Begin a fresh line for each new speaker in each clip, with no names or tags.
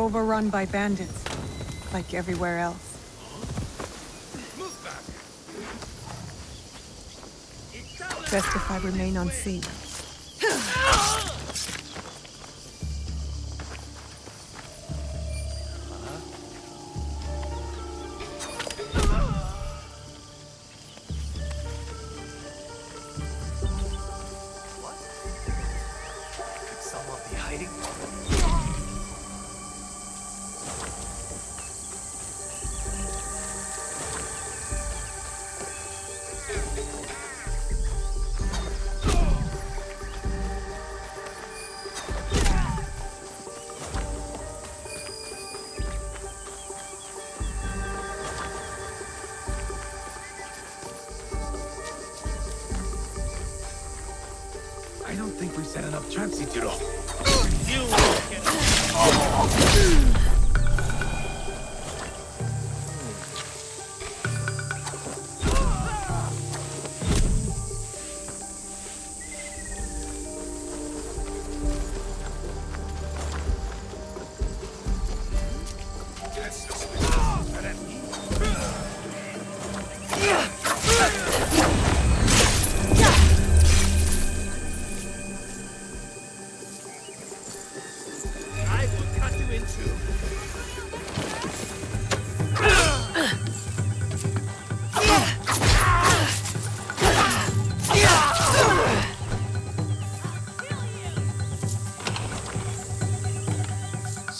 overrun by bandits, like everywhere else. Best if I remain unseen.
Could someone be hiding?
I don't think we've set enough chance, Ichiro.
You won't get
That's suspicious. But at me.
I will cut you in two.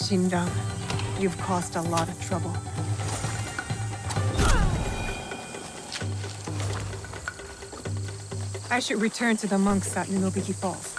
Shindan, you've caused a lot of trouble. I should return to the monks at Nunobiki Falls.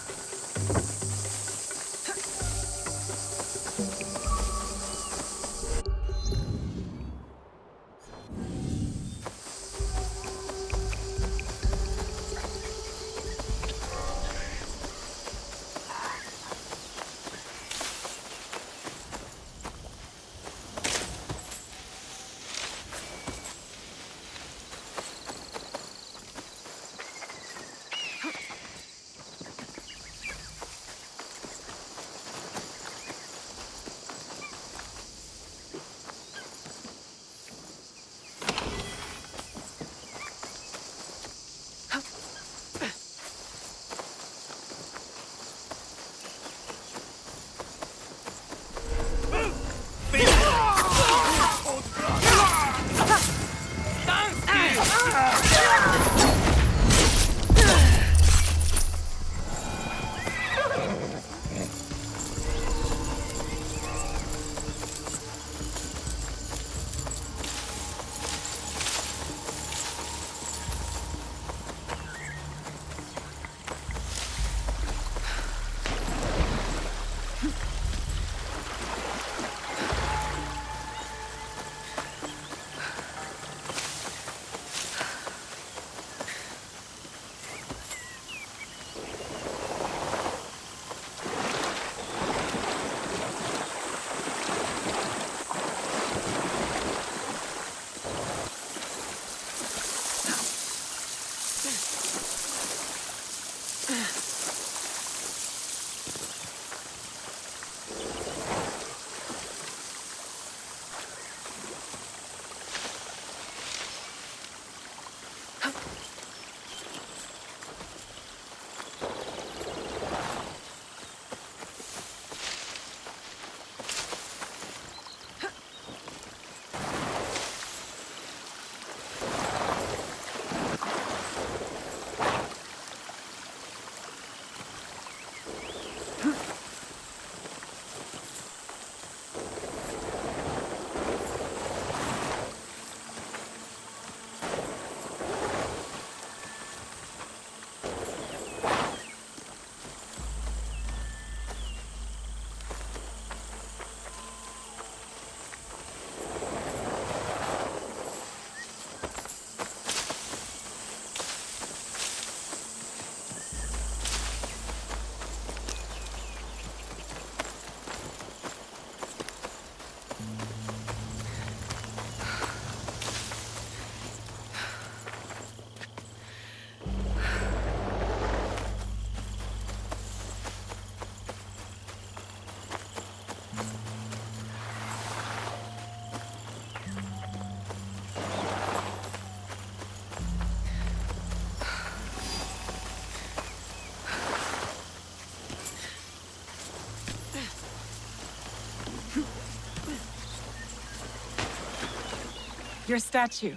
Your statue.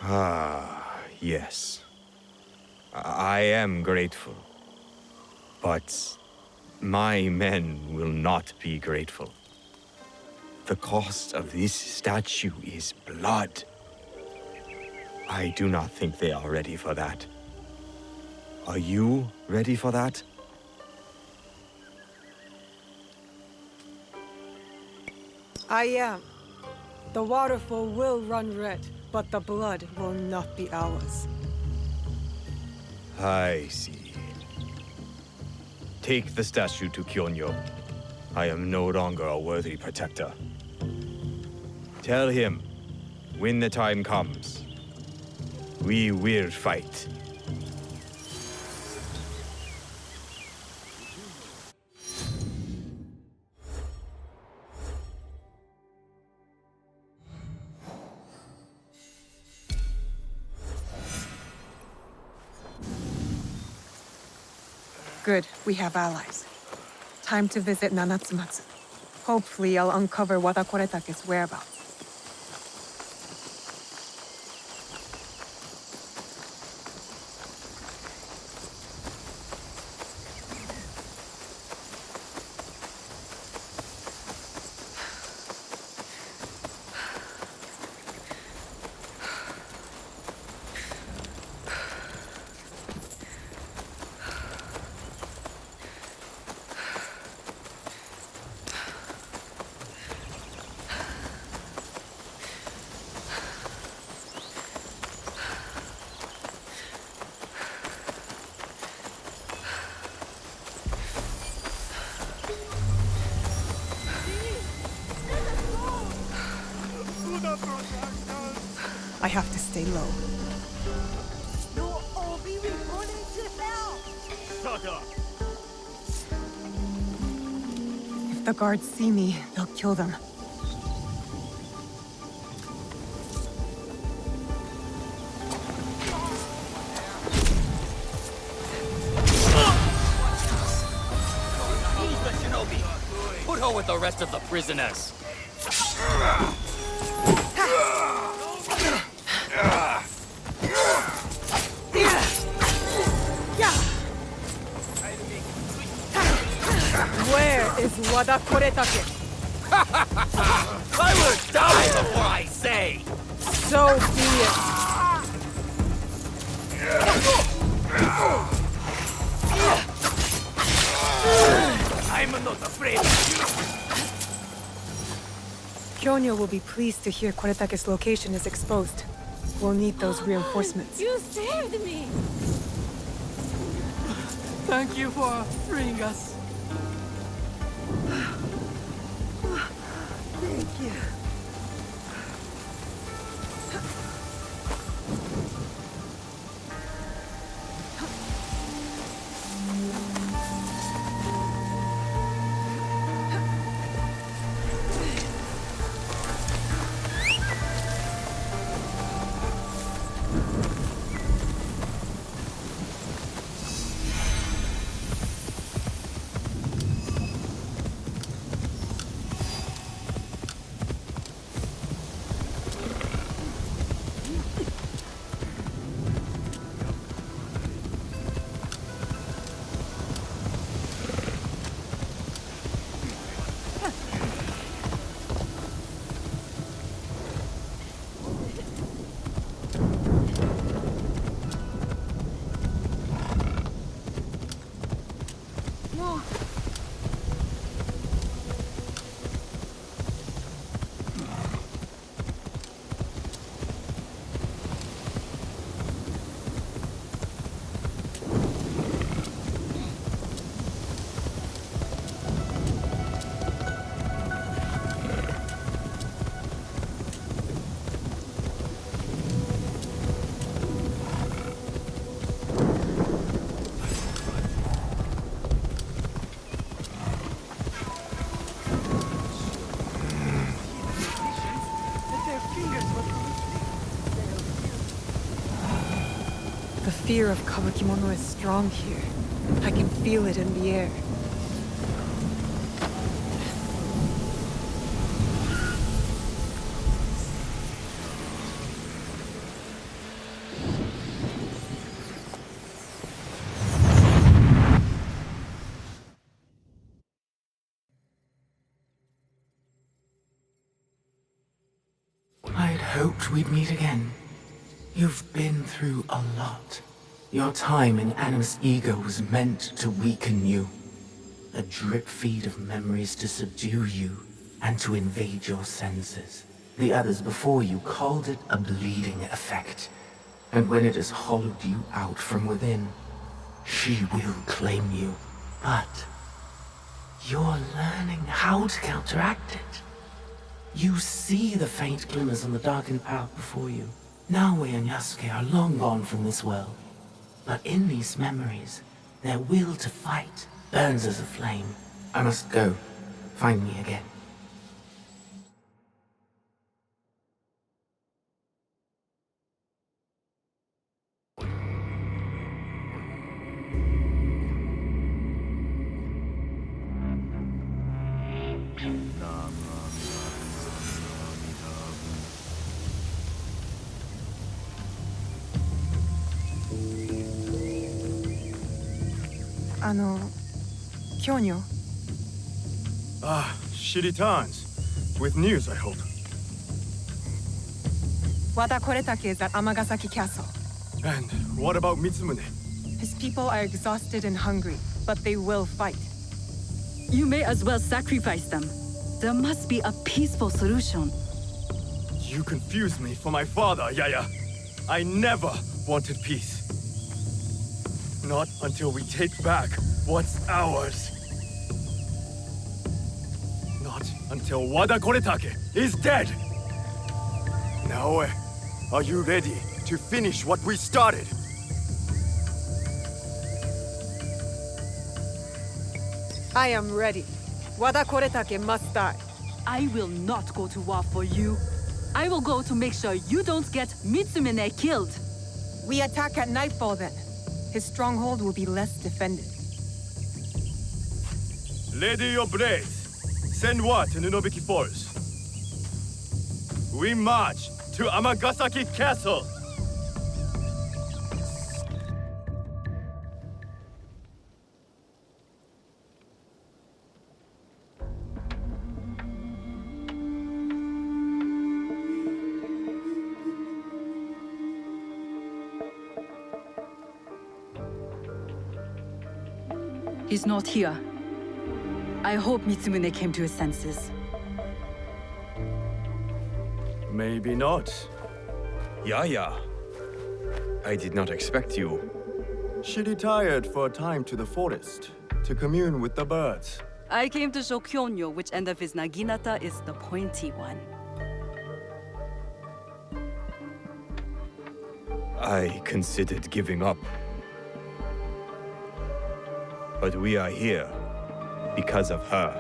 Ah, yes. I am grateful. But my men will not be grateful. The cost of this statue is blood. I do not think they are ready for that. Are you ready for that?
I am. The waterfall will run red, but the blood will not be ours.
I see. Take the statue to Kyonyo. I am no longer a worthy protector. Tell him, when the time comes, we will fight.
Good, we have allies. Time to visit Nanatsumatsu. Hopefully I'll uncover Wada Koretake's whereabouts. I have to stay low.
Shut up!
If the guards see me, they'll kill them.
Who's the shinobi? Put her with the rest of the prisoners.
Where is Wada Koretake?
I will die before I say!
So be it.
I'm not afraid of you!
Kyonyo will be pleased to hear Koretake's location is exposed. We'll need those reinforcements.
You saved me!
Thank you for freeing us.
Thank you. The fear of Kawakimono is strong here. I can feel it in the air.
hoped we'd meet again. You've been through a lot. Your time in Animus Ego was meant to weaken you. A drip feed of memories to subdue you and to invade your senses. The others before you called it a bleeding effect. And when it has hollowed you out from within, she will claim you. But you're learning how to counteract it. You see the faint glimmers on the darkened path before you. Naoe and Yasuke are long gone from this world. But in these memories, their will to fight burns as a flame. I must go. Find me again.
Kyonyo.
Ah, she returns. With news, I hope.
Wada Koretake is at Amagasaki Castle.
And what about Mitsumune?
His people are exhausted and hungry, but they will fight.
You may as well sacrifice them. There must be a peaceful solution.
You confused me for my father, Yaya. I never wanted peace. Not until we take back what's ours. Not until Wada Koretake is dead. Naoe, are you ready to finish what we started?
I am ready. Wada Koretake must die.
I will not go to war for you. I will go to make sure you don't get Mitsumune killed.
We attack at nightfall then. His stronghold will be less defended.
Ready your blades. Send word to Nunobiki Forest. We march to Amagasaki Castle.
He's not here. I hope Mitsumune came to his senses.
Maybe not.
Yaya. I did not expect you.
She retired for a time to the forest to commune with the birds.
I came to show Kyonyo which end of his Naginata is the pointy one.
I considered giving up. But we are here because of her.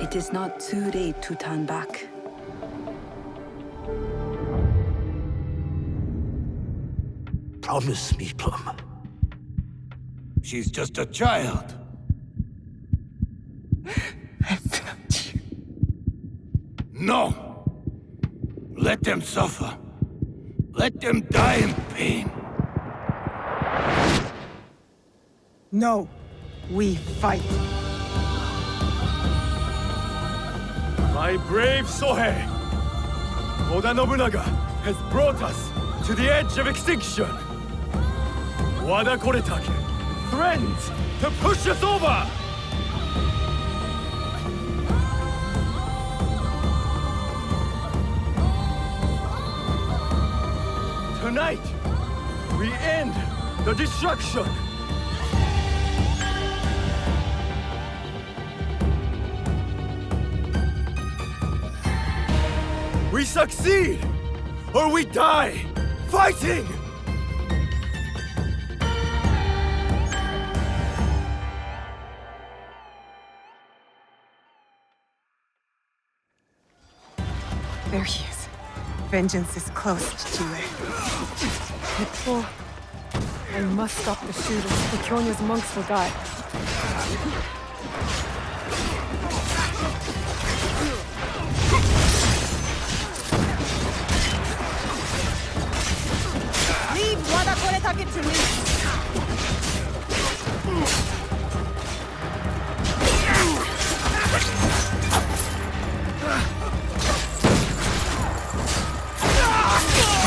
It is not too late to turn back.
Promise me, Plum. She's just a child. No! Let them suffer. Let them die in pain.
No, we fight.
My brave Sohei! Oda Nobunaga has brought us to the edge of extinction. Wada Koretake threatens to push us over! Tonight, we end the destruction! We succeed! Or we die! Fighting!
There he is. Vengeance is close, Chile. Mitsuo, I must stop the shooters. The Kyonyo's monks will die. Leave Wada Koretake Target to me!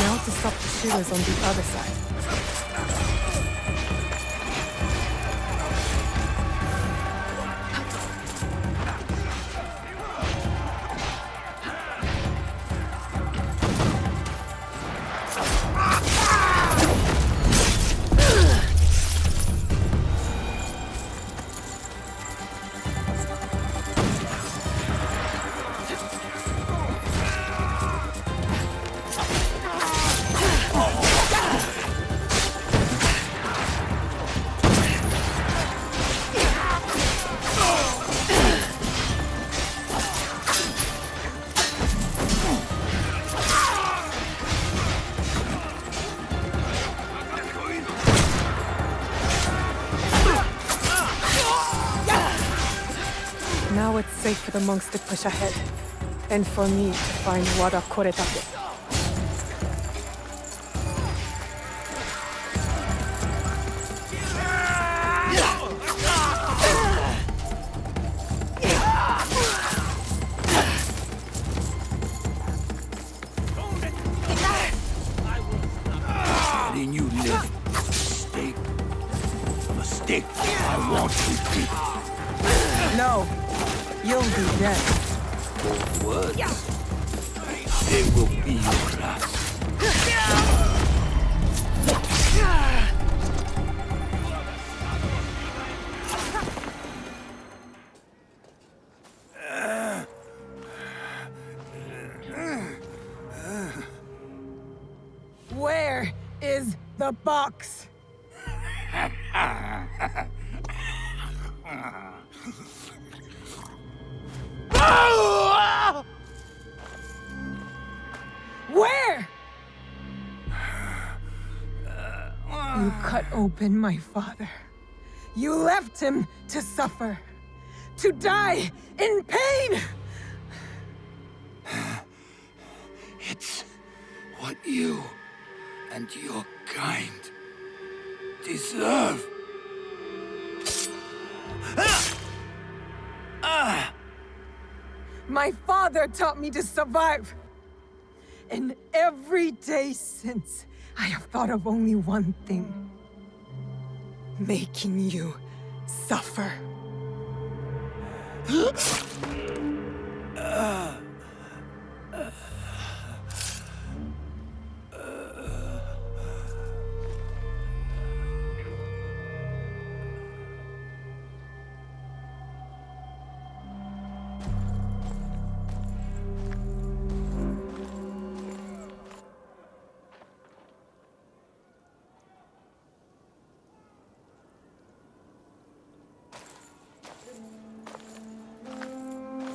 Now to stop the shooters on the other side. Now it's safe for the monks to push ahead, and for me to find Wada Koretake.
Letting you live. Mistake. Mistake. I want you to.
No, you'll be dead.
Your words. They will be your last.
Where is the box? Where? You cut open my father. You left him to suffer, to die in pain.
It's what you and your kind deserve.
My father taught me to survive. And every day since, I have thought of only one thing. Making you suffer.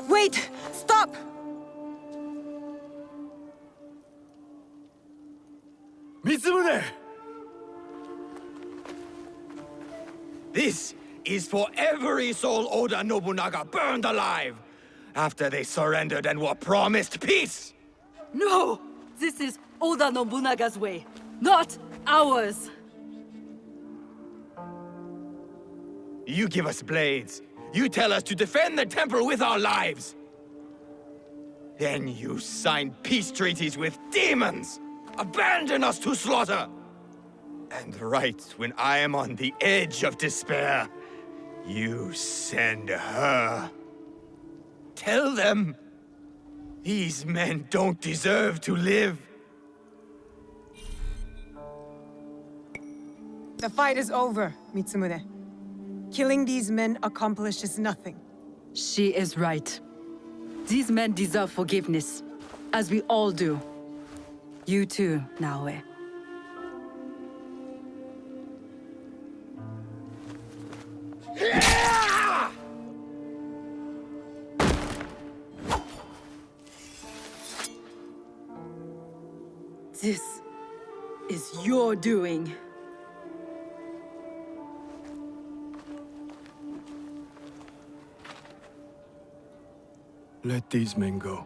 Wait! Stop!
Mitsumune!
This is for every soul Oda Nobunaga burned alive after they surrendered and were promised peace!
No! This is Oda Nobunaga's way, not ours!
You give us blades. You tell us to defend the temple with our lives. Then you sign peace treaties with demons. Abandon us to slaughter. And right when I am on the edge of despair, you send her. Tell them these men don't deserve to live.
The fight is over, Mitsumune. Killing these men accomplishes nothing.
She is right. These men deserve forgiveness, as we all do. You too, Naoe. This is your doing.
Let these men go.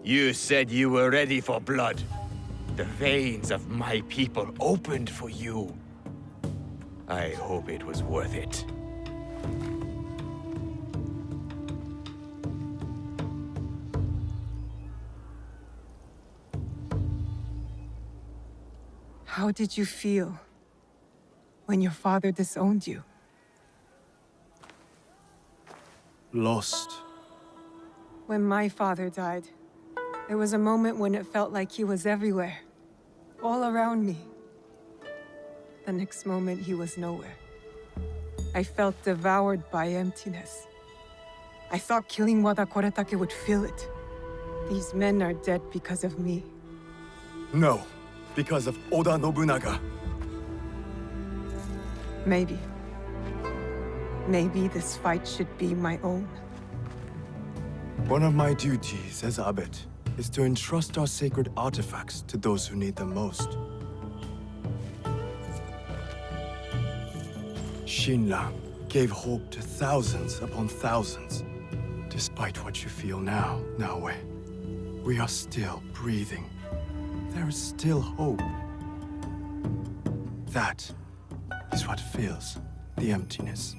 You said you were ready for blood. The veins of my people opened for you. I hope it was worth it.
How did you feel when your father disowned you?
Lost.
When my father died, there was a moment when it felt like he was everywhere, all around me. The next moment, he was nowhere. I felt devoured by emptiness. I thought killing Wada Koretake would fill it. These men are dead because of me.
No, because of Oda Nobunaga.
Maybe. Maybe this fight should be my own.
One of my duties as abbot is to entrust our sacred artifacts to those who need them most. Shinran gave hope to thousands upon thousands. Despite what you feel now, Naoe, we are still breathing. There is still hope. That is what fills the emptiness.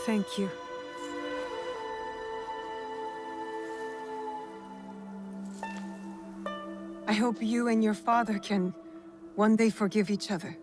Thank you. I hope you and your father can one day forgive each other.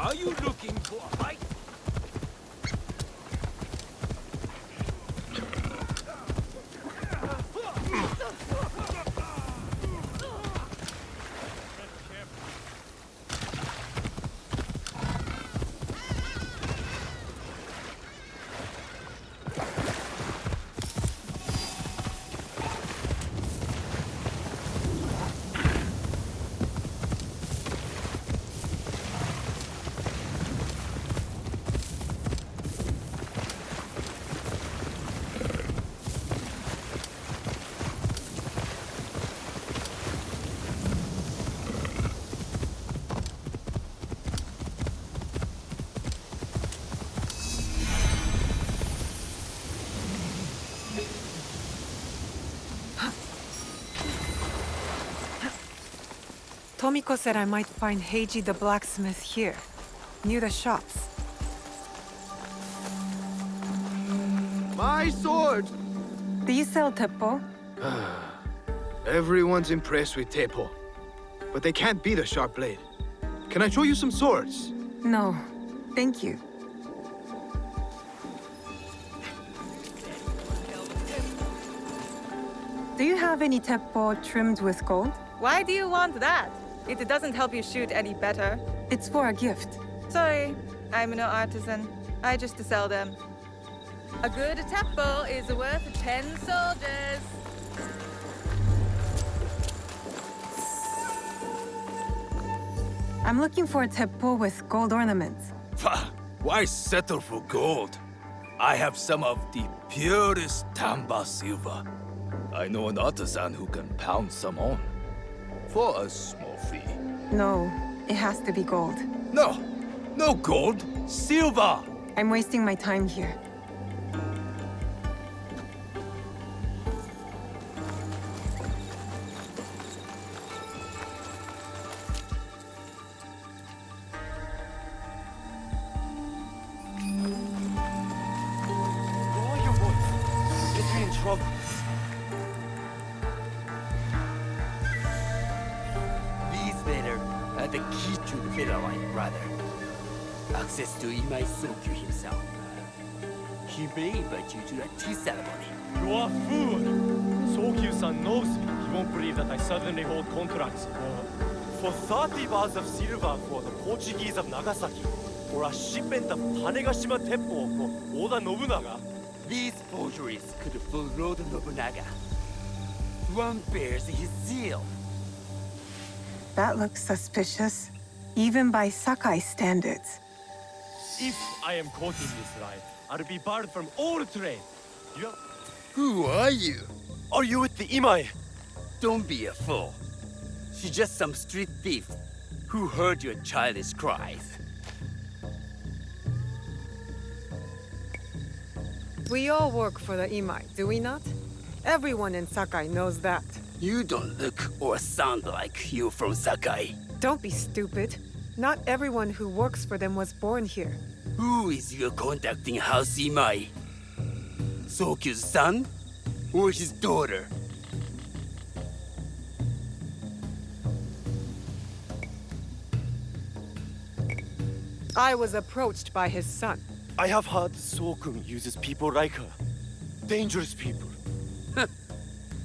Are you looking for a fight?
Tomiko said I might find Heiji the blacksmith here, near the shops.
My sword!
Do you sell teppo?
Everyone's impressed with Teppo, but they can't beat a sharp blade. Can I show you some swords?
No, thank you. Do you have any teppo trimmed with gold?
Why do you want that? It doesn't help you shoot any better.
It's for a gift.
Sorry, I'm no artisan. I just sell them. A good teppo is worth 10 soldiers.
I'm looking for a teppo with gold ornaments.
Why settle for gold? I have some of the purest Tamba silver. I know an artisan who can pound some on. For a small fee.
No, it has to be gold.
No! No gold! Silver!
I'm wasting my time here.
Lower your voice. Get me in trouble.
These letters are the key to the Middle brother. Access to Imai Sokyu himself. He may invite you to a tea ceremony.
You are a fool! Sokyu-san knows me. He won't believe that I suddenly hold contracts for 30 bars of silver for the Portuguese of Nagasaki, or a shipment of Tanegashima Teppo for Oda Nobunaga.
These forgeries could fool Lord Nobunaga. One bears his seal.
That looks suspicious, even by Sakai standards.
If I am caught in this lie, I'll be barred from all trade. You are...
Who are you?
Are you with the Imai?
Don't be a fool. She's just some street thief who heard your childish cries.
We all work for the Imai, do we not? Everyone in Sakai knows that.
You don't look or sound like you from Sakai.
Don't be stupid. Not everyone who works for them was born here.
Who is your conducting House Imai? Sokyu's son or his daughter?
I was approached by his son.
I have heard Sokun uses people like her. Dangerous people.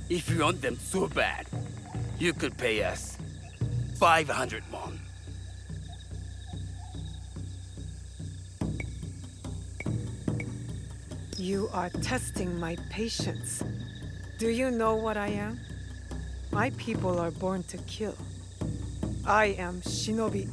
If you want them so bad, you could pay us 500 won.
You are testing my patience. Do you know what I am? My people are born to kill. I am Shinobi.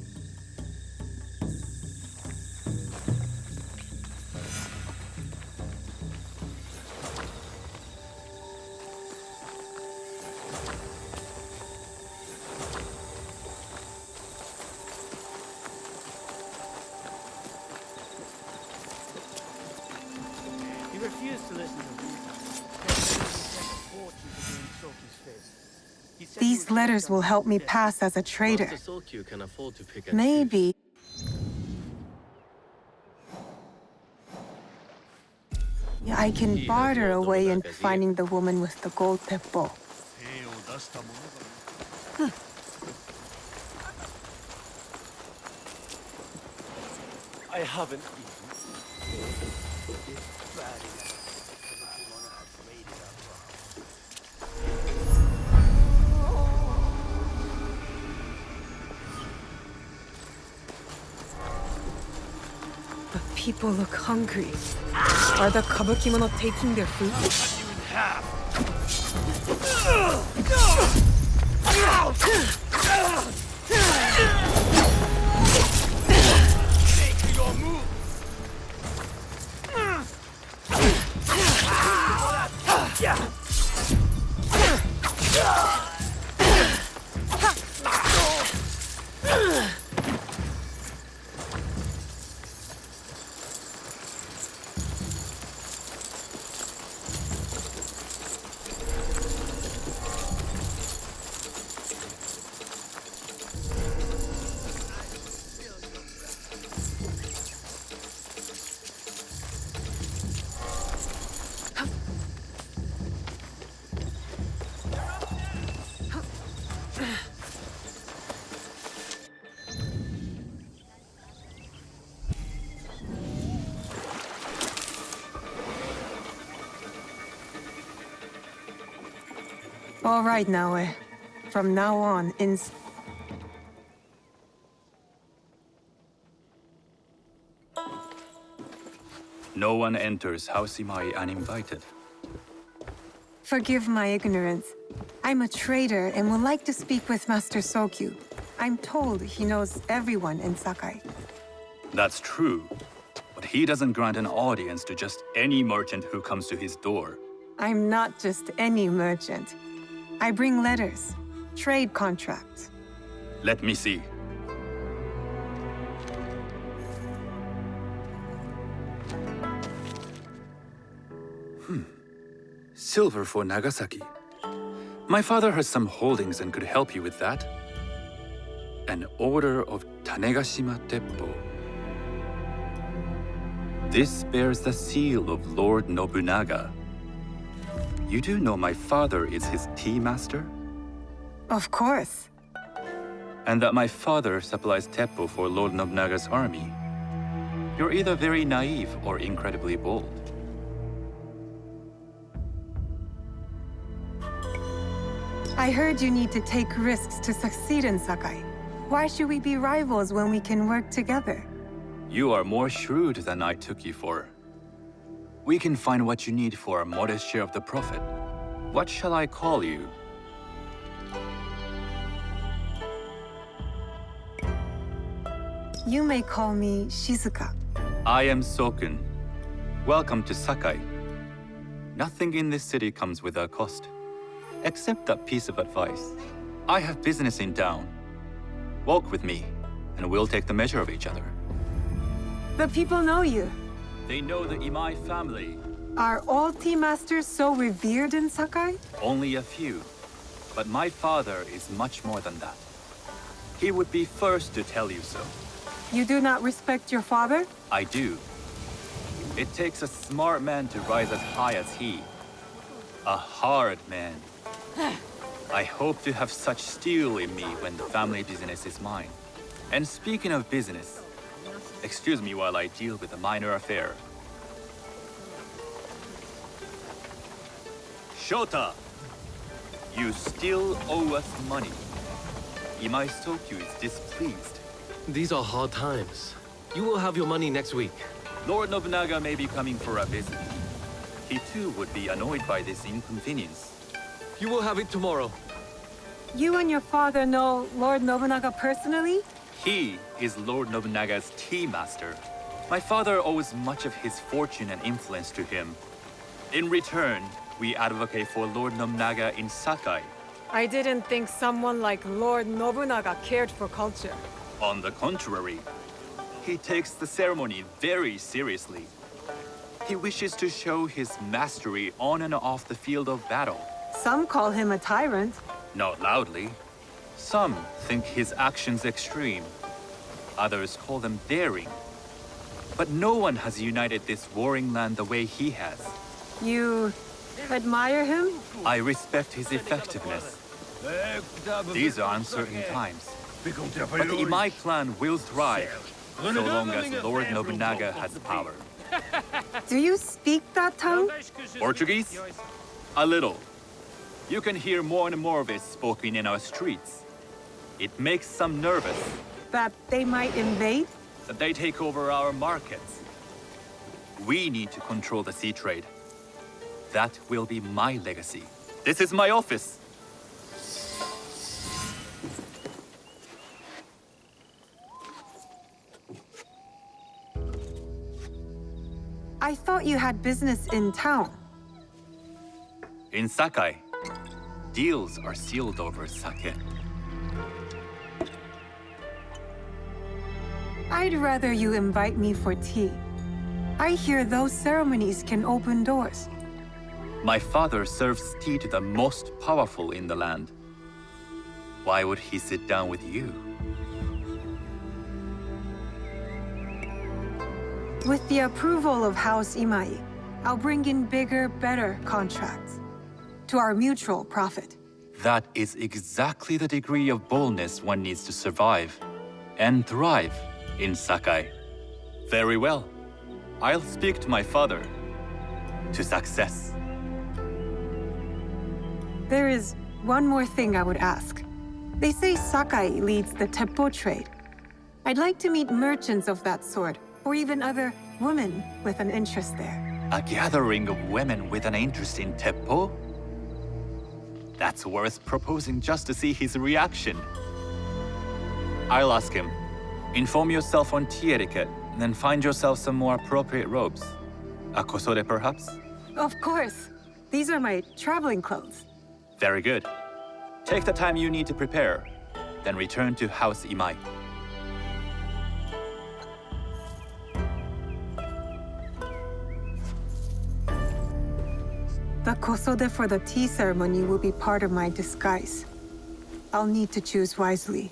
He refused to listen to reason.
These letters will help me pass as a trader.
Master Sokyu can afford to pick and
Maybe. I can barter away into finding the woman with the gold teppo.
I haven't eaten.
The people look hungry. Are the Kabukimono taking their food? All right, Naoe. From now on,
No one enters House Imai uninvited.
Forgive my ignorance. I'm a trader and would like to speak with Master Sokyu. I'm told he knows everyone in Sakai.
That's true, but he doesn't grant an audience to just any merchant who comes to his door.
I'm not just any merchant. I bring letters, trade contracts.
Let me see. Silver for Nagasaki. My father has some holdings and could help you with that. An order of Tanegashima Teppo. This bears the seal of Lord Nobunaga. You do know my father is his tea master?
Of course.
And that my father supplies Teppo for Lord Nobunaga's army. You're either very naive or incredibly bold.
I heard you need to take risks to succeed in Sakai. Why should we be rivals when we can work together?
You are more shrewd than I took you for. We can find what you need for a modest share of the profit. What shall I call you?
You may call me Shizuka.
I am Sokun. Welcome to Sakai. Nothing in this city comes without cost. Except that piece of advice. I have business in town. Walk with me, and we'll take the measure of each other.
The people know you.
They know the Imai family.
Are all tea masters so revered in Sakai?
Only a few. But my father is much more than that. He would be first to tell you so.
You do not respect your father?
I do. It takes a smart man to rise as high as he. A hard man. I hope to have such steel in me when the family business is mine. And speaking of business, excuse me while I deal with a minor affair. Shota! You still owe us money. Imai Sokyu is displeased.
These are hard times. You will have your money next week.
Lord Nobunaga may be coming for a visit. He too would be annoyed by this inconvenience.
You will have it tomorrow.
You and your father know Lord Nobunaga personally?
He is Lord Nobunaga's tea master. My father owes much of his fortune and influence to him. In return, we advocate for Lord Nobunaga in Sakai.
I didn't think someone like Lord Nobunaga cared for culture.
On the contrary, he takes the ceremony very seriously. He wishes to show his mastery on and off the field of battle.
Some call him a tyrant.
Not loudly. Some think his actions extreme. Others call them daring. But no one has united this warring land the way he has.
You admire him?
I respect his effectiveness. These are uncertain times. But the Imai clan will thrive, so long as Lord Nobunaga has power.
Do you speak that tongue?
Portuguese? A little. You can hear more and more of it spoken in our streets. It makes some nervous.
That they might invade?
That they take over our markets. We need to control the sea trade. That will be my legacy. This is my office.
I thought you had business in town.
In Sakai, deals are sealed over sake.
I'd rather you invite me for tea. I hear those ceremonies can open doors.
My father serves tea to the most powerful in the land. Why would he sit down with you?
With the approval of House Imai, I'll bring in bigger, better contracts. To our mutual profit.
That is exactly the degree of boldness one needs to survive and thrive in Sakai. Very well. I'll speak to my father. To success.
There is one more thing I would ask. They say Sakai leads the Teppo trade. I'd like to meet merchants of that sort, or even other women with an interest there.
A gathering of women with an interest in Teppo? That's worth proposing just to see his reaction. I'll ask him. Inform yourself on tea etiquette, then find yourself some more appropriate robes. A kosode, perhaps?
Of course. These are my traveling clothes.
Very good. Take the time you need to prepare, then return to House Imai.
The kosode for the tea ceremony will be part of my disguise. I'll need to choose wisely.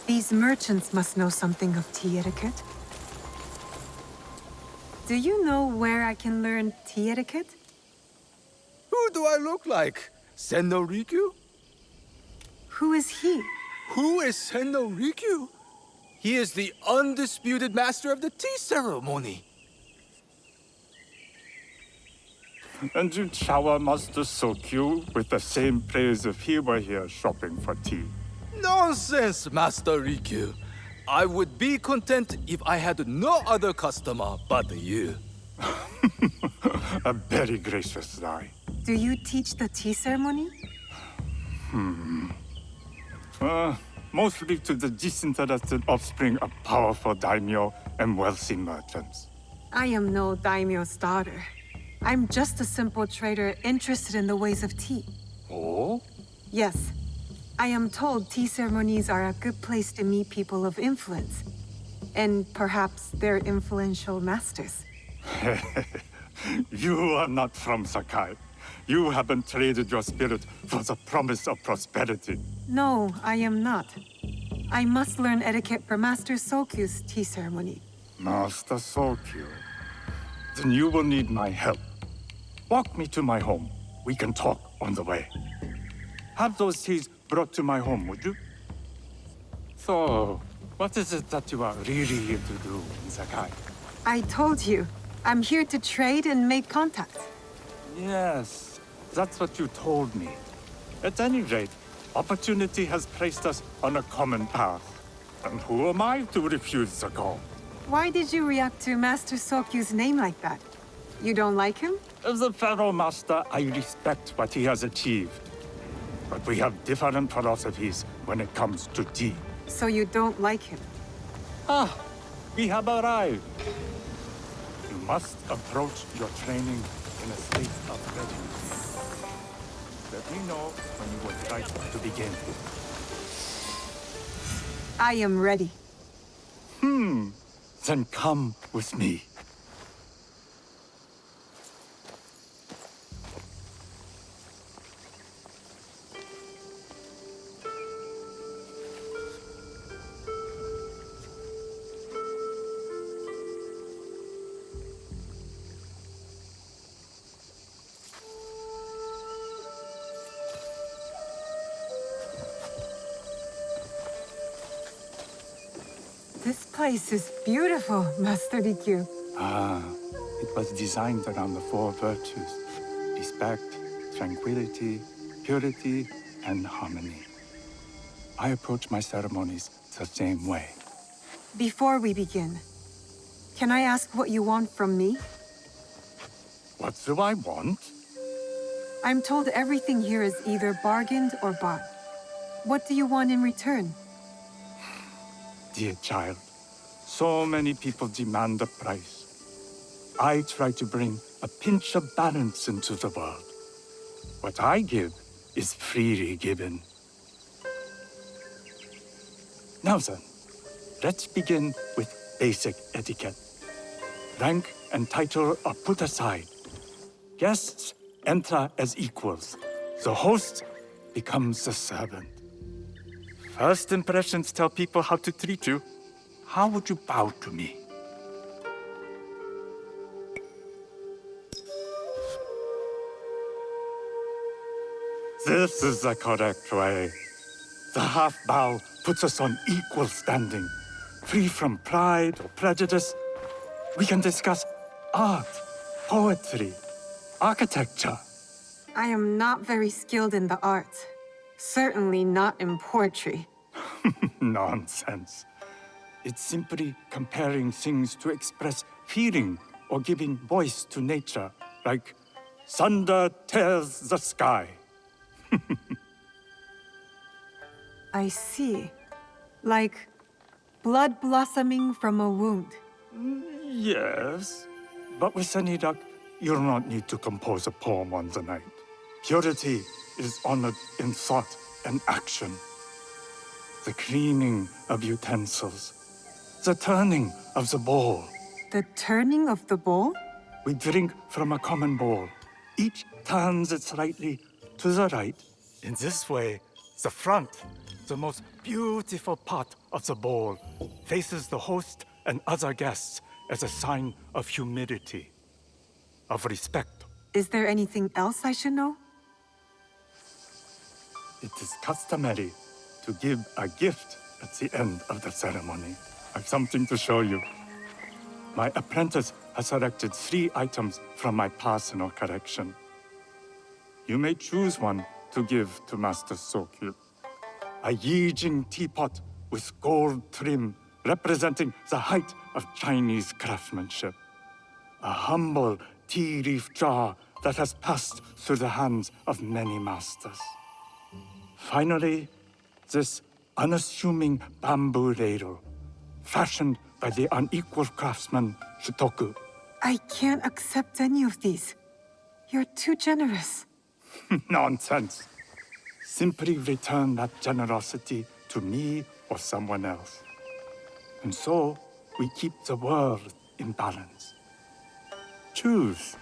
These merchants must know something of tea etiquette. Do you know where I can learn tea etiquette?
Who do I look like? Senno Rikyu?
Who is he?
Who is Senno Rikyu? He is the undisputed master of the tea ceremony.
And you shower Master Sokyu with the same praise if he were here shopping for tea.
Nonsense, Master Rikyu. I would be content if I had no other customer but you.
A very gracious lie.
Do you teach the tea ceremony?
Mostly to the disinterested offspring of powerful daimyo and wealthy merchants.
I am no daimyo's daughter. I'm just a simple trader interested in the ways of tea.
Oh?
Yes. I am told tea ceremonies are a good place to meet people of influence. And perhaps their influential masters.
You are not from Sakai. You haven't traded your spirit for the promise of prosperity.
No, I am not. I must learn etiquette for Master Sokyu's tea ceremony.
Master Sokyu. Then you will need my help. Walk me to my home. We can talk on the way. Have those teas brought to my home, would you? So, what is it that you are really here to do in Sakai?
I told you. I'm here to trade and make contacts.
Yes, that's what you told me. At any rate, opportunity has placed us on a common path. And who am I to refuse the call?
Why did you react to Master Sokyu's name like that? You don't like him?
As a Pharaoh Master, I respect what he has achieved. But we have different philosophies when it comes to tea.
So you don't like him?
Ah, we have arrived. You must approach your training in a state of readiness. Let me know when you would like to begin.
I am ready.
Then come with me.
This place is beautiful, Master Rikyu.
It was designed around the four virtues: respect, tranquility, purity, and harmony. I approach my ceremonies the same way.
Before we begin, can I ask what you want from me?
What do I want?
I'm told everything here is either bargained or bought. What do you want in return?
Dear child, so many people demand a price. I try to bring a pinch of balance into the world. What I give is freely given. Now then, let's begin with basic etiquette. Rank and title are put aside. Guests enter as equals. The host becomes the servant. First impressions tell people how to treat you. How would you bow to me? This is the correct way. The half bow puts us on equal standing, free from pride or prejudice. We can discuss art, poetry, architecture.
I am not very skilled in the arts. Certainly not in poetry.
Nonsense. It's simply comparing things to express feeling or giving voice to nature, like thunder tears the sky.
I see. Like blood blossoming from a wound.
Yes, but with any luck, you'll not need to compose a poem on the night. Purity is honored in thought and action. The cleaning of utensils, the turning of the bowl.
The turning of the bowl?
We drink from a common bowl. Each turns it slightly to the right. In this way, the front, the most beautiful part of the bowl, faces the host and other guests as a sign of humility, of respect.
Is there anything else I should know?
It is customary to give a gift at the end of the ceremony. I've something to show you. My apprentice has selected 3 items from my personal collection. You may choose one to give to Master Sokyu. A Yijing teapot with gold trim representing the height of Chinese craftsmanship. A humble tea leaf jar that has passed through the hands of many masters. Finally, this unassuming bamboo ladle, fashioned by the unequal craftsman Shutoku.
I can't accept any of these. You're too generous.
Nonsense. Simply return that generosity to me or someone else. And so, we keep the world in balance. Choose.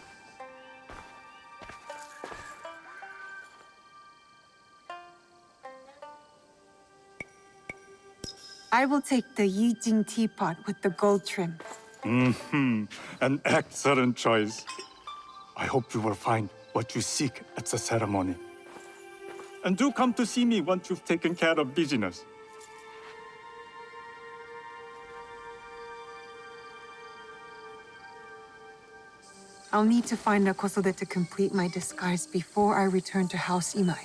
I will take the Yijing teapot with the gold trim.
An excellent choice. I hope you will find what you seek at the ceremony. And do come to see me once you've taken care of business.
I'll need to find a Kosode to complete my disguise before I return to House Imai.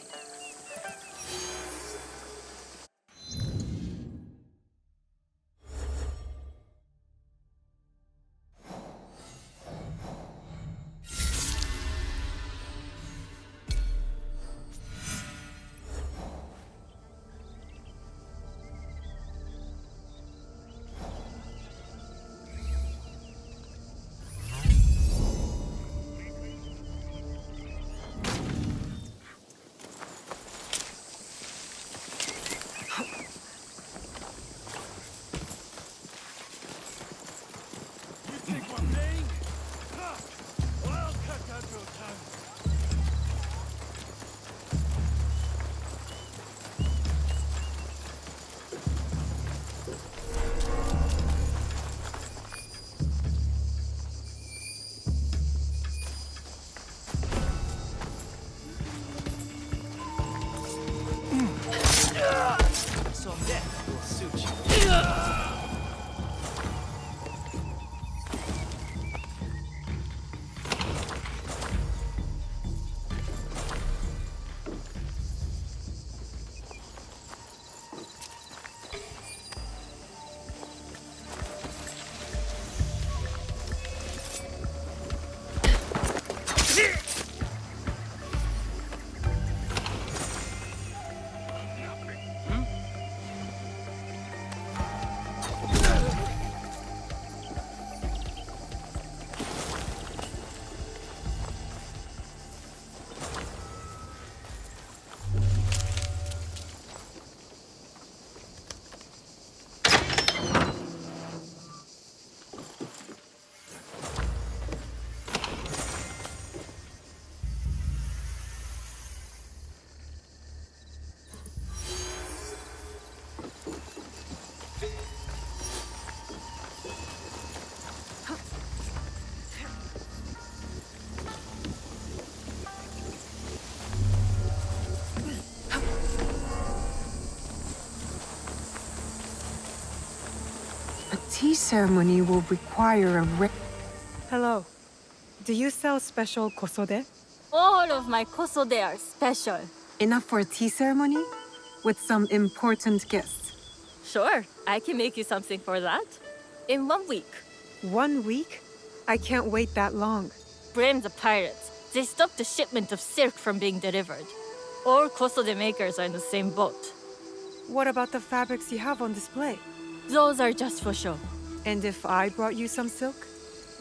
A tea ceremony will require a Hello. Do you sell special kosode?
All of my kosode are special.
Enough for a tea ceremony? With some important guests.
Sure, I can make you something for that. In 1 week.
1 week? I can't wait that long.
Blame the pirates. They stopped the shipment of silk from being delivered. All kosode makers are in the same boat.
What about the fabrics you have on display?
Those are just for show.
And if I brought you some silk?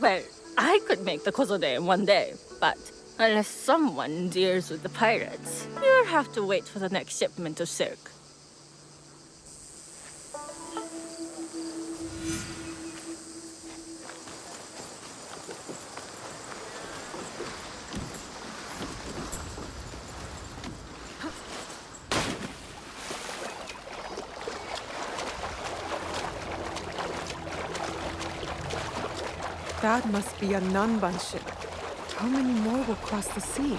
Well, I could make the kosode in 1 day, but unless someone deals with the pirates, you'll have to wait for the next shipment of silk.
That must be a Nanban ship. How many more will cross the sea?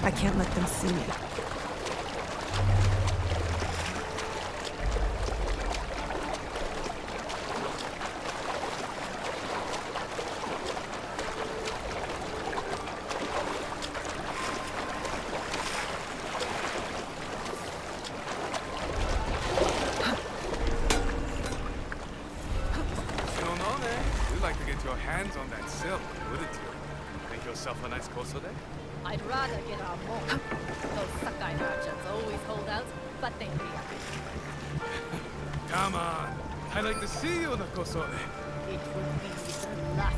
I can't let them see me.
You'd like to get your hands on that silk, wouldn't you? Make yourself a nice kosode?
I'd rather get our more. Those Sakai merchants always hold out, but they react.
Come on. I'd like to see you in a kosode.
It would be the last.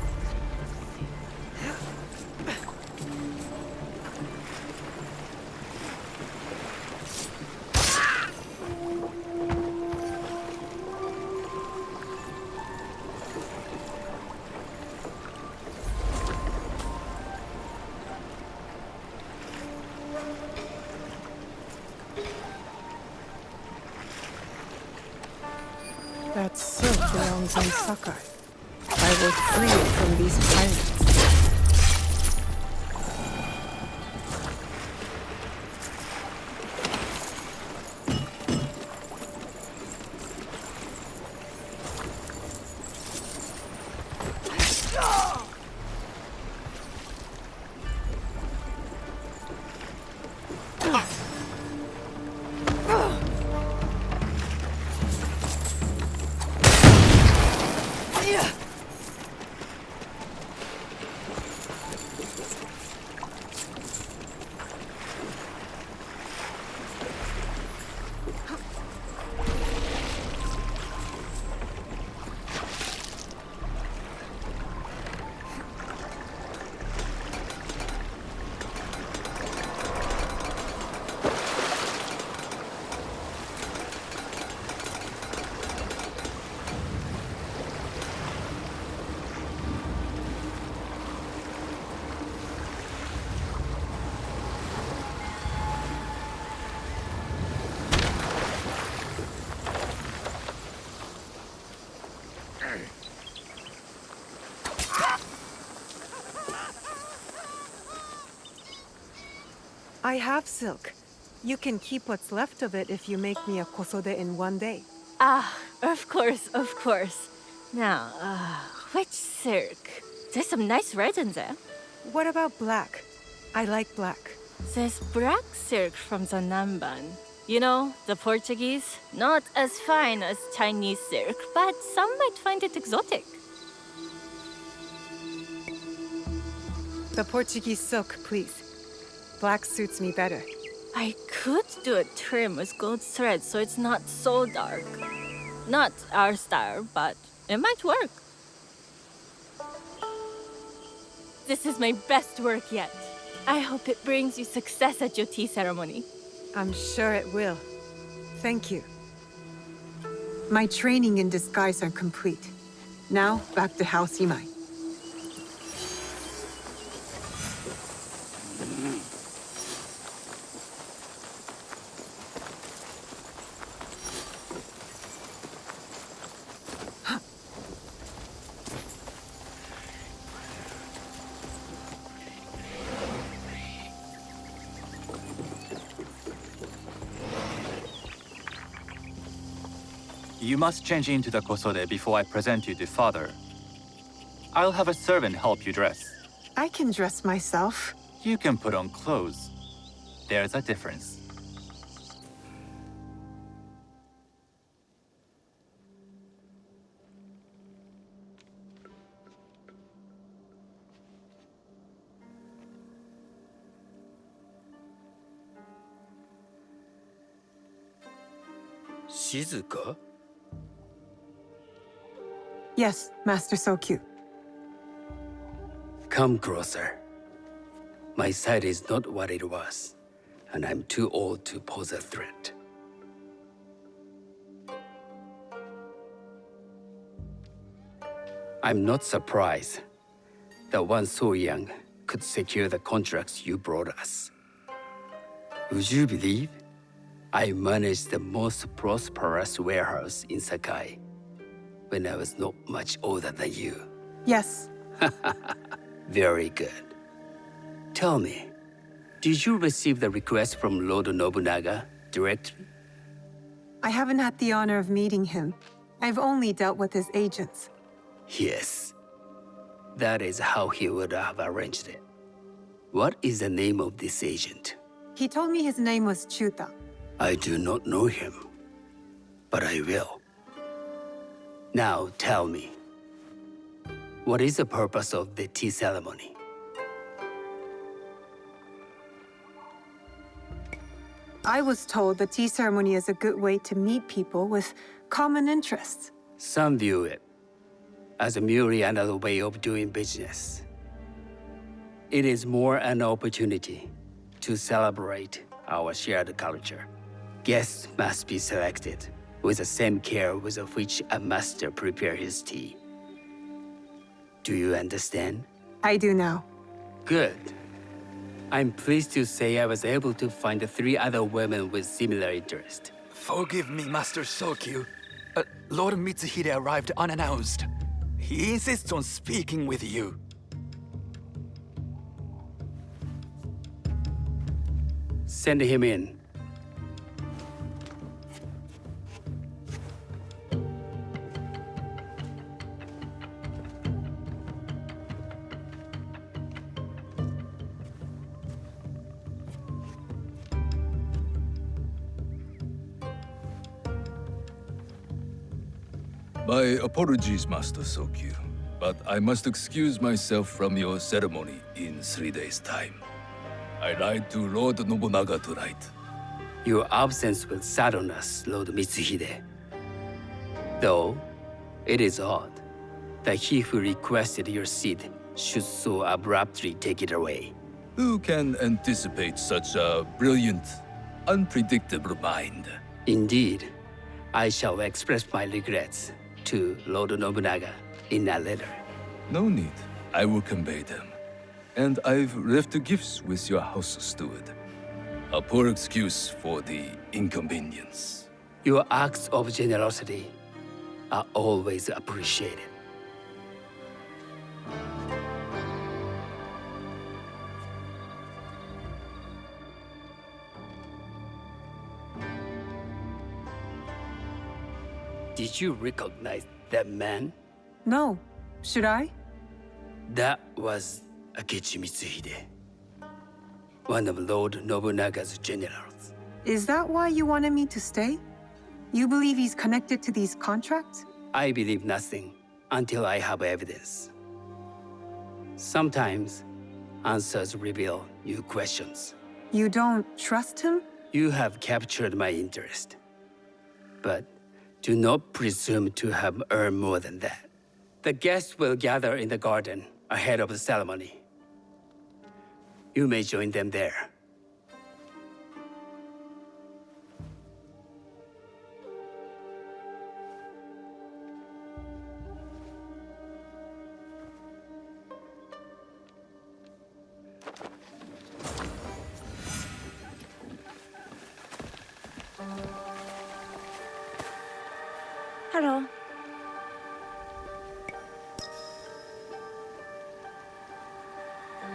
That silk belongs in Sakai. I will free it from these pirates. I have silk. You can keep what's left of it if you make me a kosode in one day.
Ah, of course, of course. Now, which silk? There's some nice red in there.
What about black? I like black.
There's black silk from the Namban. You know, the Portuguese. Not as fine as Chinese silk, but some might find it exotic.
The Portuguese silk, please. Black suits me better.
I could do a trim with gold thread so it's not so dark. Not our style, but it might work. This is my best work yet. I hope it brings you success at your tea ceremony.
I'm sure it will. Thank you. My training in disguise are complete. Now, back to House Imai.
You must change into the kosode before I present you to father. I'll have a servant help you dress.
I can dress myself.
You can put on clothes. There's a difference.
Shizuka?
Yes, Master Sokyu.
Come closer. My sight is not what it was, and I'm too old to pose a threat. I'm not surprised that one so young could secure the contracts you brought us. Would you believe I managed the most prosperous warehouse in Sakai when I was not much older than you?
Yes.
Very good. Tell me, did you receive the request from Lord Nobunaga directly?
I haven't had the honor of meeting him. I've only dealt with his agents.
Yes. That is how he would have arranged it. What is the name of this agent?
He told me his name was Chuta.
I do not know him, but I will. Now tell me, what is the purpose of the tea ceremony?
I was told the tea ceremony is a good way to meet people with common interests.
Some view it as merely another way of doing business. It is more an opportunity to celebrate our shared culture. Guests must be selected with the same care with which a master prepares his tea. Do you understand?
I do now.
Good. I'm pleased to say I was able to find 3 other women with similar interest.
Forgive me, Master Sokyu. Lord Mitsuhide arrived unannounced. He insists on speaking with you.
Send him in.
My apologies, Master Sokyu, but I must excuse myself from your ceremony in 3 days' time. I ride to Lord Nobunaga tonight.
Your absence will sadden us, Lord Mitsuhide. Though, it is odd that he who requested your seat should so abruptly take it away.
Who can anticipate such a brilliant, unpredictable mind?
Indeed, I shall express my regrets to Lord Nobunaga in a letter.
No need. I will convey them. And I've left the gifts with your house steward. A poor excuse for the inconvenience.
Your acts of generosity are always appreciated. Did you recognize that man?
No. Should I?
That was Akechi Mitsuhide, one of Lord Nobunaga's generals.
Is that why you wanted me to stay? You believe he's connected to these contracts?
I believe nothing until I have evidence. Sometimes, answers reveal new questions.
You don't trust him?
You have captured my interest. But do not presume to have earned more than that. The guests will gather in the garden ahead of the ceremony. You may join them there.
Hello.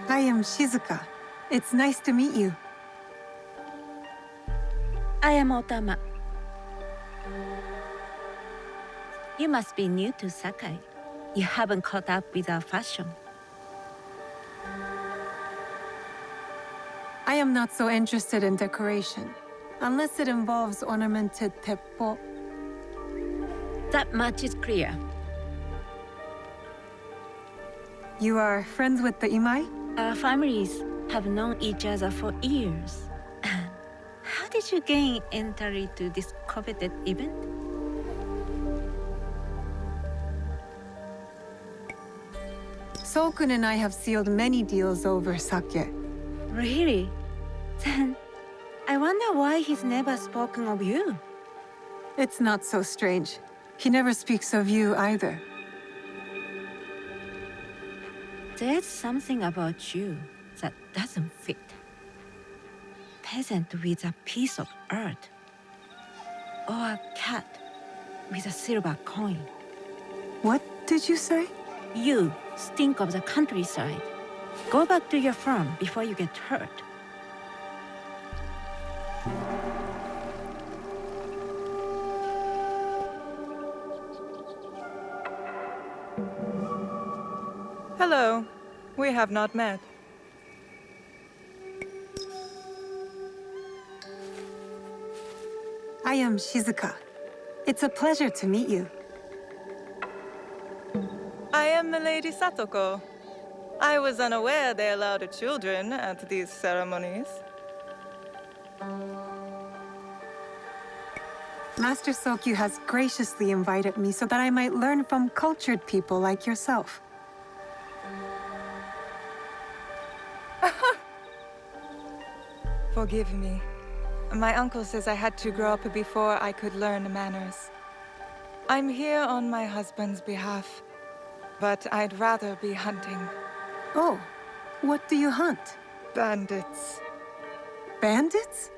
I am Shizuka. It's nice to meet you.
I am Otama. You must be new to Sakai. You haven't caught up with our fashion.
I am not so interested in decoration, unless it involves ornamented teppo.
That much is clear.
You are friends with the Imai?
Our families have known each other for years. How did you gain entry to this coveted event?
Sokun and I have sealed many deals over sake.
Really? Then I wonder why he's never spoken of you.
It's not so strange. He never speaks of you either.
There's something about you that doesn't fit. Peasant with a piece of earth. Or a cat with a silver coin.
What did you say?
You stink of the countryside. Go back to your farm before you get hurt.
Hello. We have not met.
I am Shizuka. It's a pleasure to meet you.
I am Milady Satoko. I was unaware they allowed children at these ceremonies.
Master Sokyu has graciously invited me so that I might learn from cultured people like yourself.
Forgive me. My uncle says I had to grow up before I could learn manners. I'm here on my husband's behalf, but I'd rather be hunting.
Oh, what do you hunt?
Bandits.
Bandits?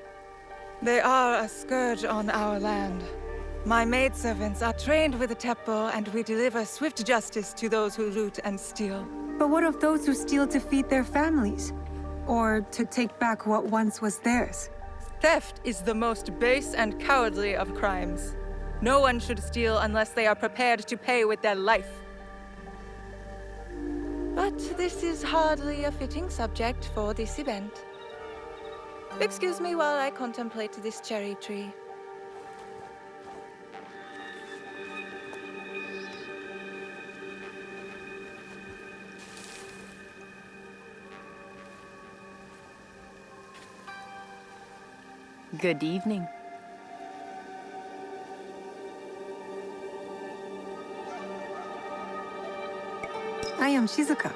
They are a scourge on our land. My maidservants are trained with the teppo, and we deliver swift justice to those who loot and steal.
But what of those who steal to feed their families? Or to take back what once was theirs?
Theft is the most base and cowardly of crimes. No one should steal unless they are prepared to pay with their life. But this is hardly a fitting subject for this event. Excuse me while I contemplate this cherry tree.
Good evening.
I am Shizuka.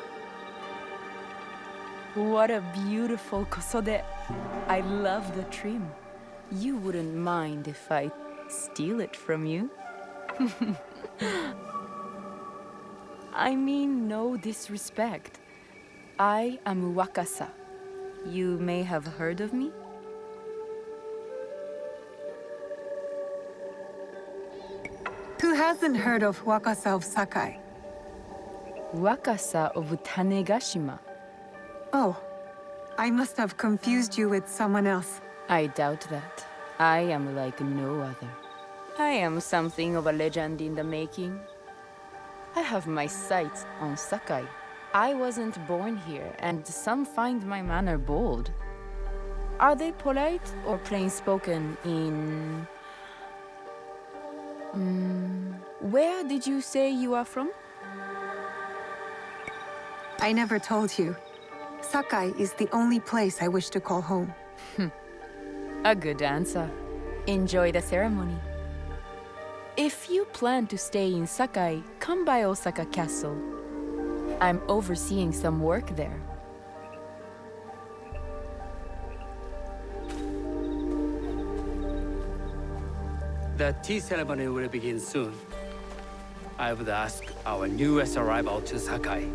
What a beautiful kosode. I love the trim. You wouldn't mind if I steal it from you? I mean, no disrespect. I am Wakasa. You may have heard of me?
Who hasn't heard of Wakasa of Sakai?
Wakasa of Tanegashima.
Oh, I must have confused you with someone else.
I doubt that. I am like no other. I am something of a legend in the making. I have my sights on Sakai. I wasn't born here, and some find my manner bold. Are they polite or plain-spoken in... where did you say you are from?
I never told you. Sakai is the only place I wish to call home.
A good answer. Enjoy the ceremony. If you plan to stay in Sakai, come by Osaka Castle. I'm overseeing some work there.
The tea ceremony will begin soon. I would ask our newest arrival to Sakai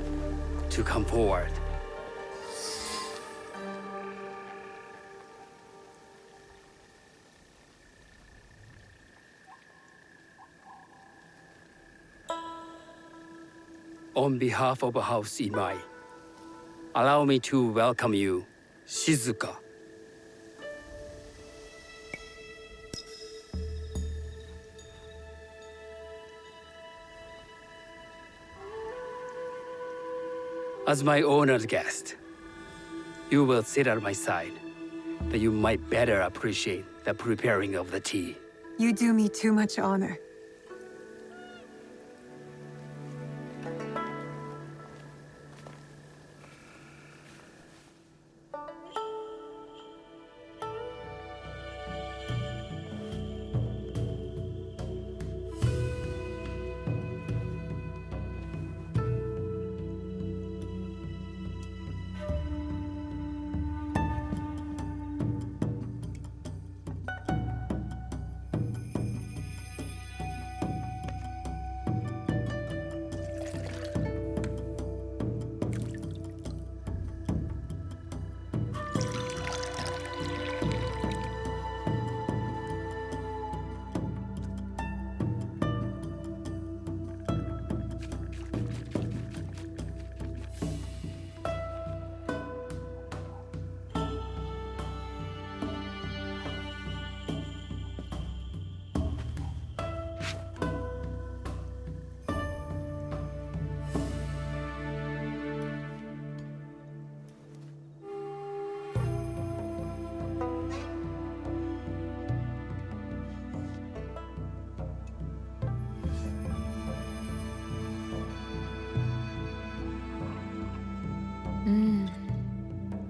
to come forward. On behalf of House Imai, allow me to welcome you, Shizuka. As my honored guest, you will sit at my side, that you might better appreciate the preparing of the tea.
You do me too much honor.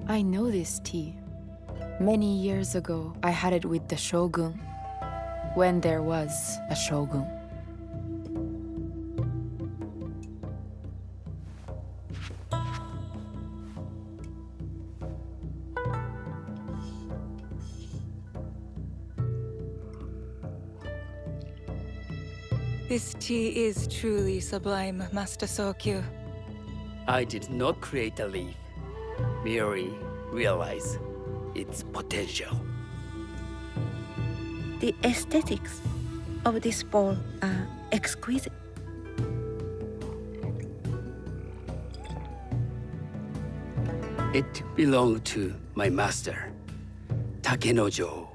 I know this tea. Many years ago, I had it with the Shogun, when there was a Shogun.
This tea is truly sublime, Master Sokyu.
I did not create a leaf, merely realize its potential.
The aesthetics of this bowl are exquisite.
It belonged to my master, Takenojo.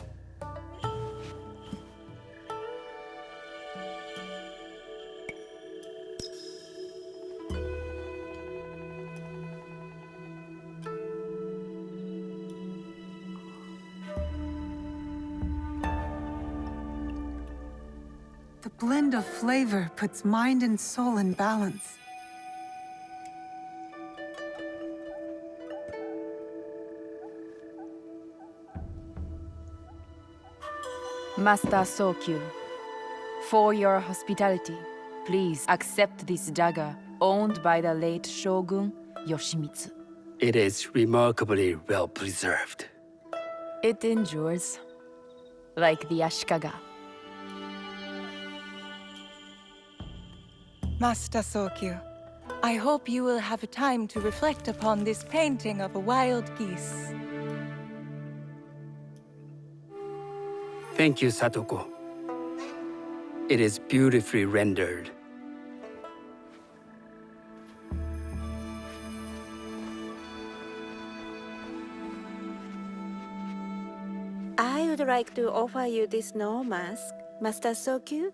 The blend of flavor puts mind and soul in balance.
Master Sokyu, for your hospitality, please accept this dagger owned by the late Shogun Yoshimitsu.
It is remarkably well preserved.
It endures, like the Ashikaga.
Master Sokyu, I hope you will have time to reflect upon this painting of a wild geese.
Thank you, Satoko. It is beautifully rendered.
I would like to offer you this snow mask, Master Sokyu,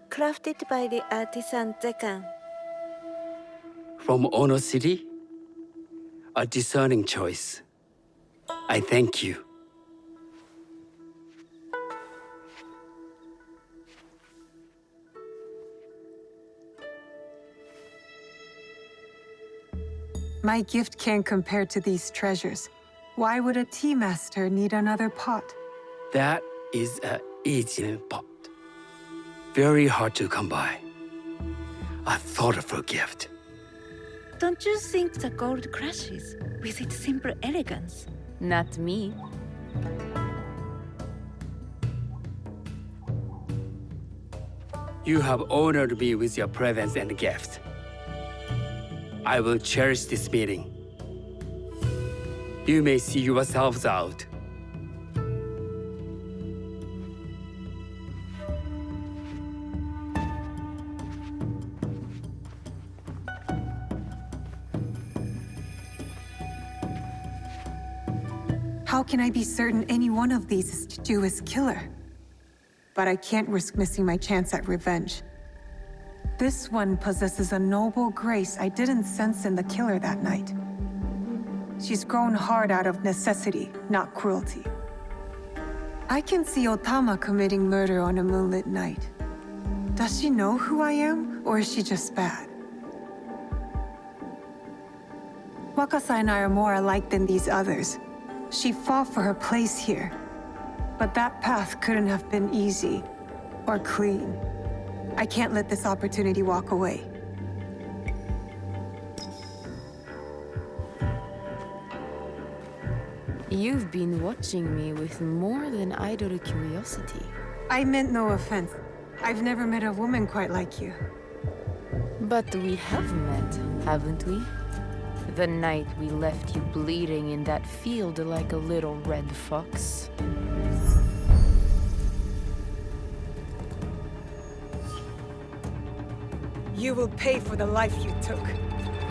crafted by the artisan Zekan.
From Ono City? A discerning choice. I thank you.
My gift can't compare to these treasures. Why would a tea master need another pot?
That is a Ijin pot. Very hard to come by. A thoughtful gift.
Don't you think the gold crashes with its simple elegance?
Not me.
You have honored me with your presence and gift. I will cherish this meeting. You may see yourselves out.
How can I be certain any one of these is Chiju's killer? But I can't risk missing my chance at revenge. This one possesses a noble grace I didn't sense in the killer that night. She's grown hard out of necessity, not cruelty. I can see Otama committing murder on a moonlit night. Does she know who I am, or is she just bad? Wakasa and I are more alike than these others. She fought for her place here. But that path couldn't have been easy, or clean. I can't let this opportunity walk away.
You've been watching me with more than idle curiosity.
I meant no offense. I've never met a woman quite like you.
But we have met, haven't we? The night we left you bleeding in that field like a little red fox.
You will pay for the life you took.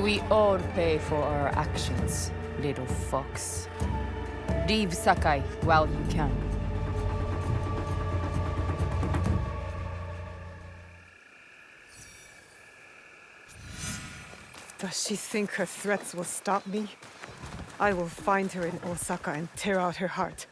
We all pay for our actions, little fox. Leave Sakai while you can.
Does she think her threats will stop me? I will find her in Osaka and tear out her heart.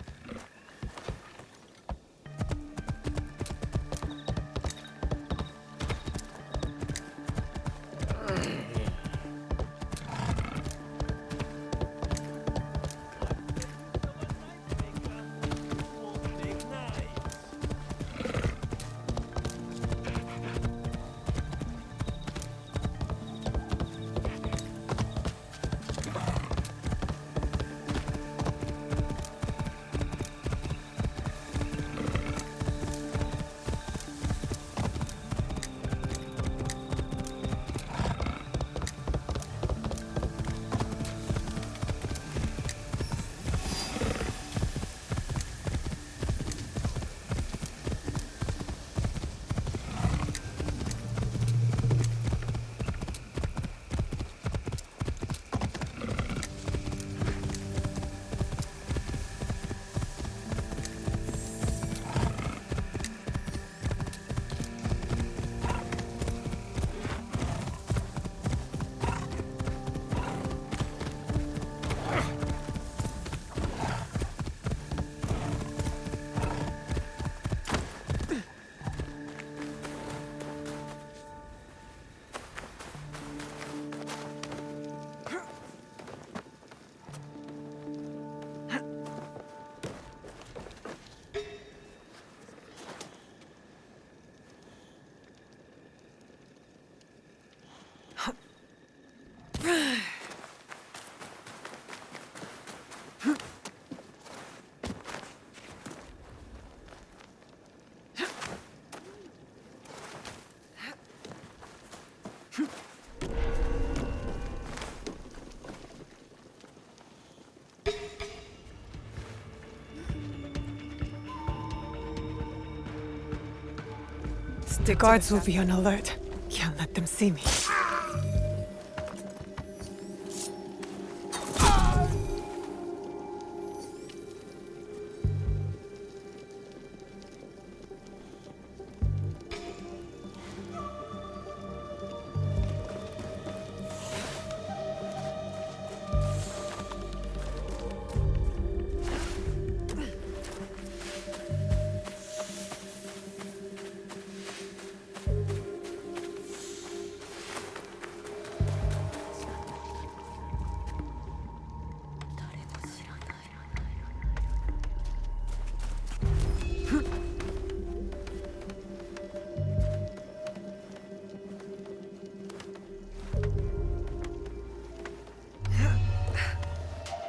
The guards will be on alert. Can't let them see me.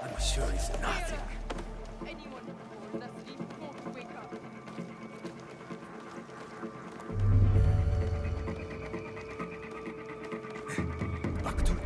I'm sure it's nothing. Back to it.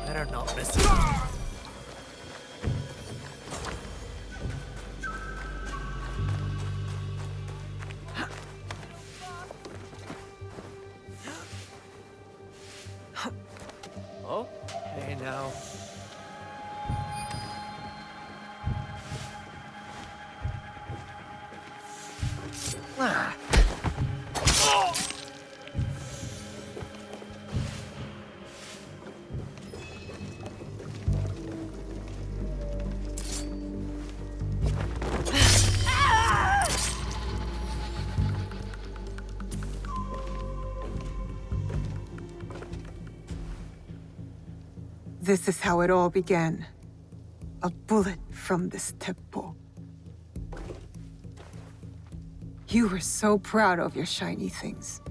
Better not miss it. Oh, hey now. Ah.
This is how it all began. A bullet from this Teppo. You were so proud of your shiny things.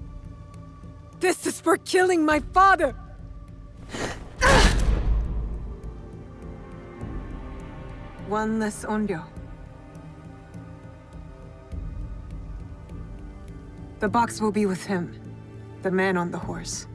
This is for killing my father! One less Onryo. The box will be with him, the man on the horse.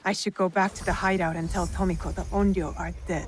I should go back to the hideout and tell Tomiko the Onryo are dead.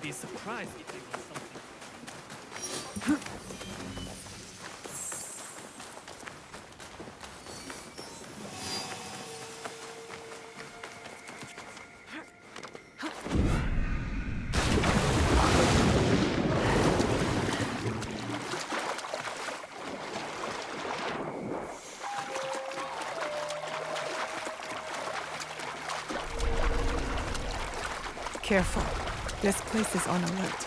be surprised if it was something.
Careful. This place is on alert.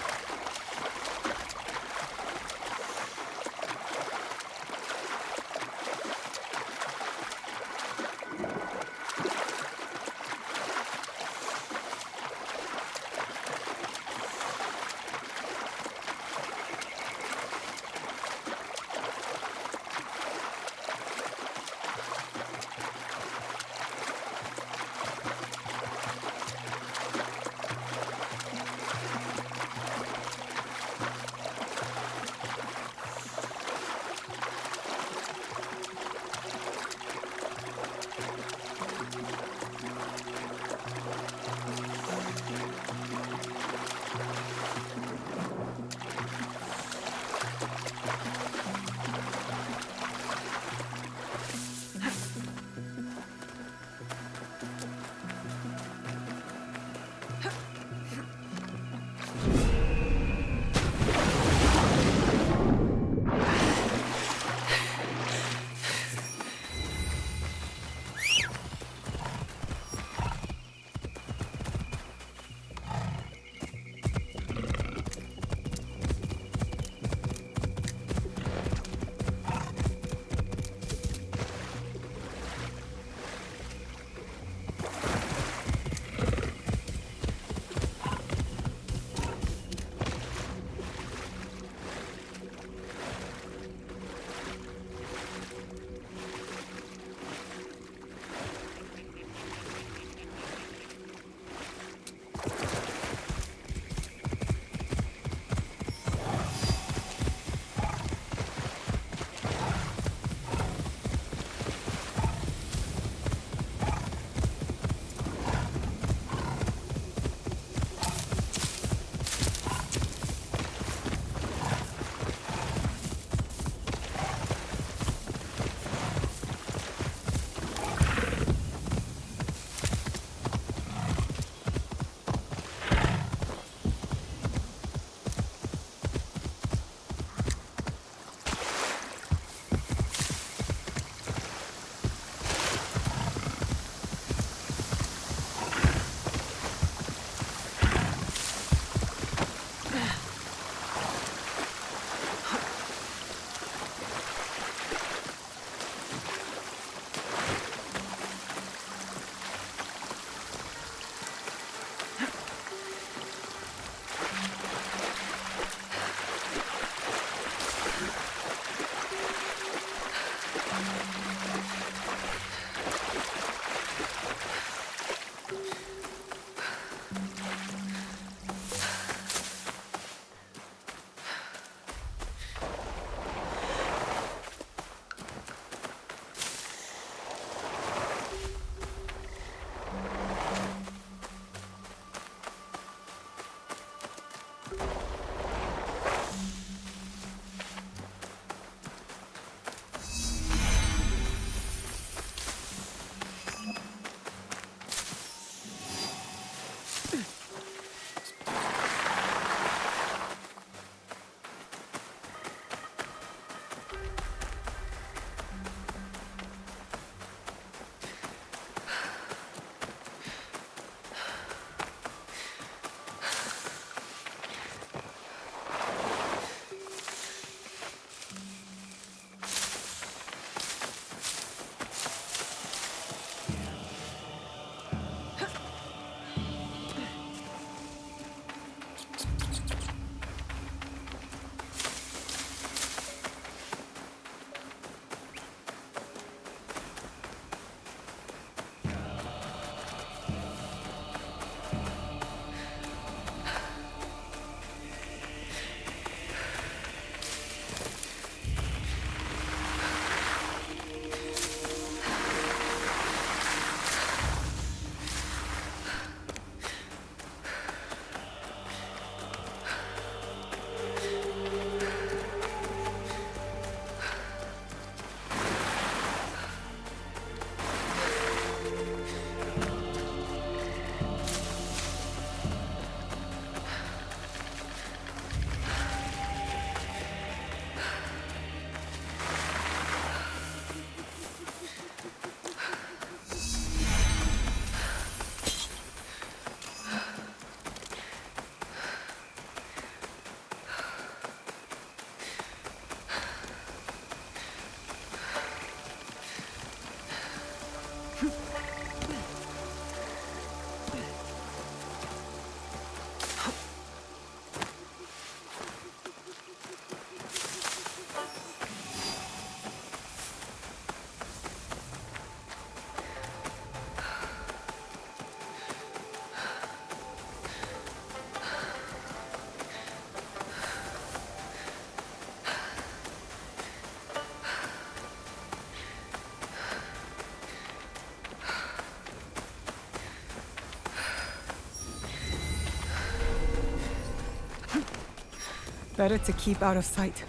Better to keep out of sight.